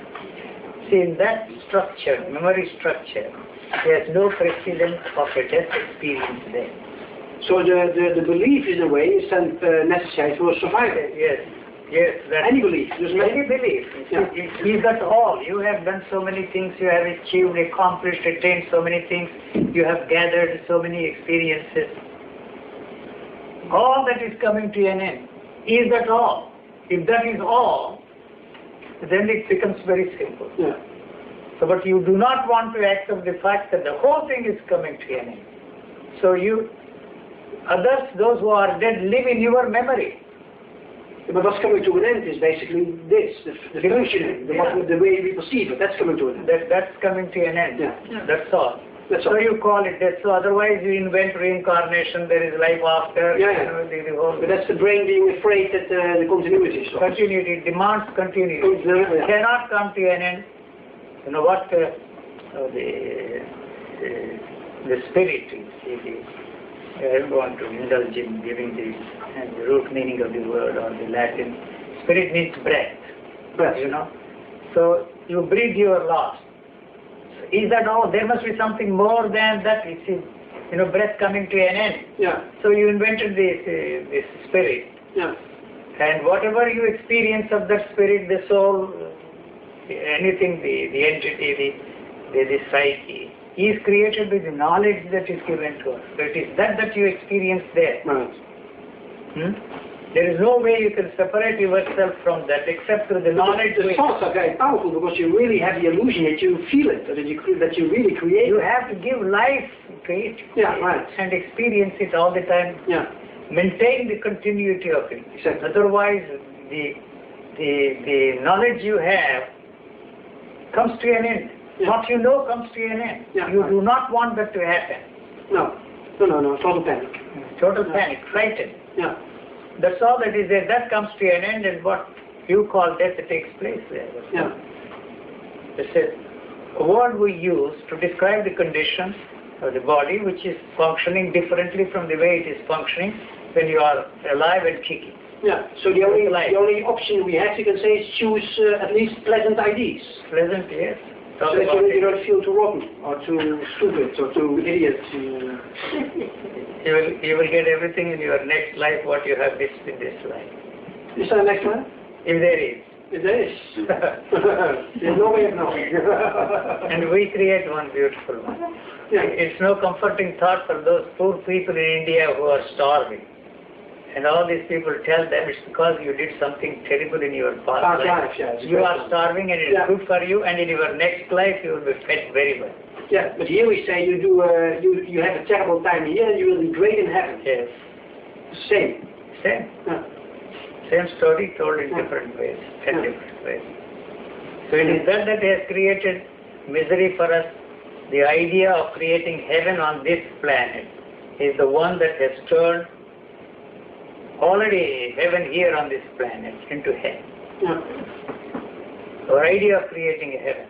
Speaker 2: See, in that structure, memory structure, there is no precedent of a death experience there.
Speaker 5: So the belief, in a way, is then necessary for survival.
Speaker 2: Yes.
Speaker 5: Any belief.
Speaker 2: Any belief.
Speaker 5: Yeah.
Speaker 2: Is that all? You have done so many things, you have achieved, accomplished, attained so many things, you have gathered so many experiences. All that is coming to an end. Is that all? If that is all, then it becomes very simple.
Speaker 5: Yeah.
Speaker 2: So, but you do not want to accept the fact that the whole thing is coming to an end. So others, those who are dead, live in your memory.
Speaker 5: But what's coming to an end is basically this, the functioning, the way we perceive it, that's coming to an end.
Speaker 2: That's coming to an end.
Speaker 5: Yeah.
Speaker 2: That's all.
Speaker 5: That's
Speaker 2: So
Speaker 5: all.
Speaker 2: you call it death. So otherwise you invent reincarnation, there is life after.
Speaker 5: Yeah.
Speaker 2: The whole
Speaker 5: But that's the brain being afraid that the continuity is lost.
Speaker 2: continuity, demands continuity.
Speaker 5: Yeah.
Speaker 2: Cannot come to an end. You know what the spirit is. I don't want to indulge in giving the root meaning of the word or the Latin. Spirit means breath.
Speaker 5: Breath.
Speaker 2: You know. So you breathe your last. Is that all? There must be something more than that. It's, breath coming to an end.
Speaker 5: Yeah.
Speaker 2: So you invented this spirit.
Speaker 5: Yeah.
Speaker 2: And whatever you experience of that spirit, the soul, anything, the entity, the psyche, is created with the knowledge that is given to us. So it is that you experience there.
Speaker 5: Right.
Speaker 2: There is no way you can separate yourself from that except through the knowledge.
Speaker 5: The thoughts are very powerful because you really have the illusion that you feel it, that you really create.
Speaker 2: You have to give life to it.
Speaker 5: Yeah, right.
Speaker 2: And experience it all the time.
Speaker 5: Yeah.
Speaker 2: Maintain the continuity of it.
Speaker 5: Exactly.
Speaker 2: Otherwise, the knowledge you have comes to an end.
Speaker 5: Yeah.
Speaker 2: What you know comes to an end.
Speaker 5: Yeah,
Speaker 2: You
Speaker 5: right.
Speaker 2: do not want that to happen.
Speaker 5: No, total panic.
Speaker 2: Total panic, frightened.
Speaker 5: Yeah.
Speaker 2: That's all that is there. That comes to an end, and what you call death takes place there.
Speaker 5: Yeah.
Speaker 2: It's a word we use to describe the condition of the body which is functioning differently from the way it is functioning when you are alive and kicking.
Speaker 5: Yeah. So the only option we have, you can say, is choose at least pleasant ideas.
Speaker 2: Pleasant, yes.
Speaker 5: So that you don't feel too rotten or too stupid or too idiot.
Speaker 2: You will get everything in your next life what you have missed in this life.
Speaker 5: Is there a next one?
Speaker 2: If there is.
Speaker 5: If there is. There's no way of knowing.
Speaker 2: And we create one beautiful one.
Speaker 5: Yeah.
Speaker 2: It's no comforting thought for those poor people in India who are starving. And all these people tell them it's because you did something terrible in your past life.
Speaker 5: Yeah,
Speaker 2: you are starving and it's
Speaker 5: Yeah.
Speaker 2: good for you, and in your next life you will be fed very well.
Speaker 5: Yeah, but here we say you do you have a terrible time here and you will be great in heaven.
Speaker 2: Yes.
Speaker 5: Same.
Speaker 2: Same.
Speaker 5: Yeah.
Speaker 2: Same story told in
Speaker 5: Yeah.
Speaker 2: different ways. 10
Speaker 5: Yeah.
Speaker 2: different ways. So it is that has created misery for us. The idea of creating heaven on this planet is the one that has turned already heaven here on this planet into hell.
Speaker 5: Yeah.
Speaker 2: Our idea of creating a heaven.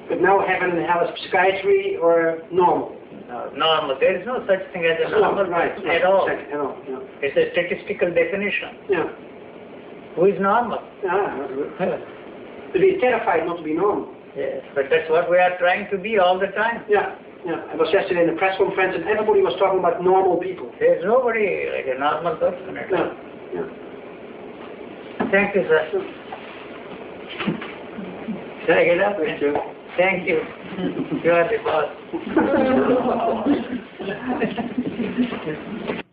Speaker 5: But now heaven and hell is psychiatry or normal.
Speaker 2: No, normal. There is no such thing as a normal
Speaker 5: right.
Speaker 2: at all.
Speaker 5: Exactly, at all. Yeah.
Speaker 2: It's a statistical definition.
Speaker 5: Yeah.
Speaker 2: Who is normal?
Speaker 5: To be terrified not to be normal.
Speaker 2: Yes, but that's what we are trying to be all the time.
Speaker 5: Yeah. Yeah. I was yesterday in a press conference and everybody was talking about normal people.
Speaker 2: There's nobody like a normal person at all.
Speaker 5: Yeah. Yeah.
Speaker 2: Thank you, sir. Should I get up?
Speaker 3: Thank you.
Speaker 2: Thank you. You are the boss.